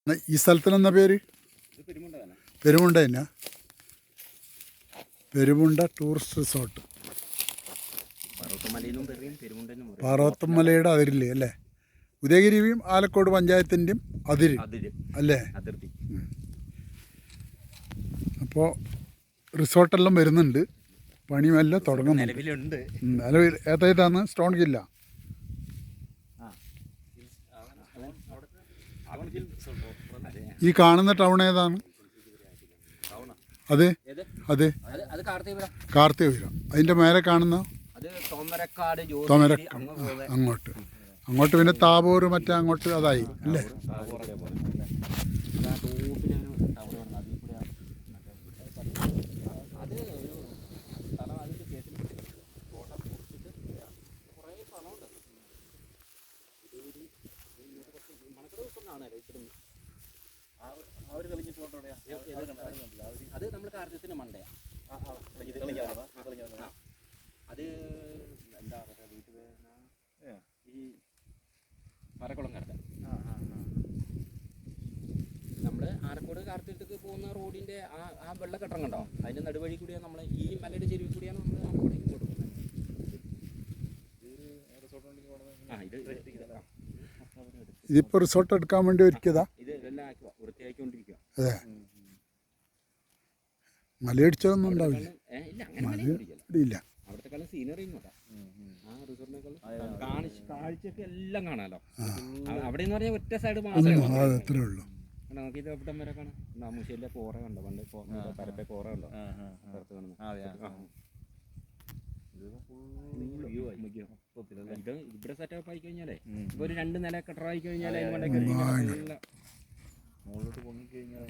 ഈ സ്ഥലത്തിനെന്താ പേര്? പെരുമുണ്ട തന്നെ. Perumunda tourist resort. പാർവത്തമലയുടെ അതിരില്ലേ അല്ലേ? ഉദയഗിരിയും ആലക്കോട് പഞ്ചായത്തിൻ്റെയും അതിര് അല്ലേ? അപ്പോൾ റിസോർട്ടെല്ലാം വരുന്നുണ്ട്, പണിയെല്ലാം തുടങ്ങുന്നുണ്ട്. നിലവിൽ ഏതായിട്ടാണ്? സ്റ്റോൺ ഹില്ല. ഈ കാണുന്ന ടൗൺ ഏതാണ്? അതെ അതെ, കാർത്തികപുരം. അതിൻ്റെ മേലെ കാണുന്ന തോമരക്ക. അങ്ങോട്ട് പിന്നെ താബൂർ മറ്റേ അങ്ങോട്ട് അതായി അല്ലേ? അത് നമ്മൾ കാർത്തികത്തിന് മണ്ടയാ. അത് എന്താ പറയുക, വീട്ടിൽ ഈ മരക്കുളം കടത്ത നമ്മൾ ആലക്കോട് കാർത്തികത്തേക്ക് പോകുന്ന റോഡിൻ്റെ ആ വെള്ളക്കെട്ടം കണ്ടോ? അതിൻ്റെ നടുവഴി കൂടിയാണ് നമ്മൾ ഈ മലയുടെ ചെരുവിൽ കൂടിയാണ് നമ്മൾ ആലക്കോടേക്ക് കൊടുക്കുന്നത്. ഇതിപ്പോൾ റിസോർട്ട് എടുക്കാൻ വേണ്ടി ഒരുക്കിയതാ. ഇത് എല്ലാം വൃത്തിയാക്കിക്കൊണ്ടിരിക്കുക. അതെ, മലയടിച്ചതൊന്നും ഉണ്ടാവില്ല. ഇല്ല, അവിടത്തെക്കാളും സീനറി ആ റിസോർട്ടിനേക്കാളും കാഴ്ചയൊക്കെ എല്ലാം കാണാമല്ലോ. അവിടെ എന്ന് പറഞ്ഞാൽ ഒറ്റ സൈഡ് മാത്രമേ അത്രേ ഉള്ളൂ. നമുക്ക് ഇത് എവിടം വരെ കാണാം. നാമുശ്ശേരിയിലെ കോറ കണ്ടോ? പണ്ട് പരപ്പെ കോറ കണ്ടോ? പുറത്ത് കാണുന്നത് ഇത് ഇവിടെ സെറ്റപ്പ് ആയി കഴിഞ്ഞാലേ ഇപ്പൊ ഒരു 2 നില കെട്ടറായി കഴിഞ്ഞാൽ അതിന് മുകളിലോട്ട് പൊങ്ങി കഴിഞ്ഞാൽ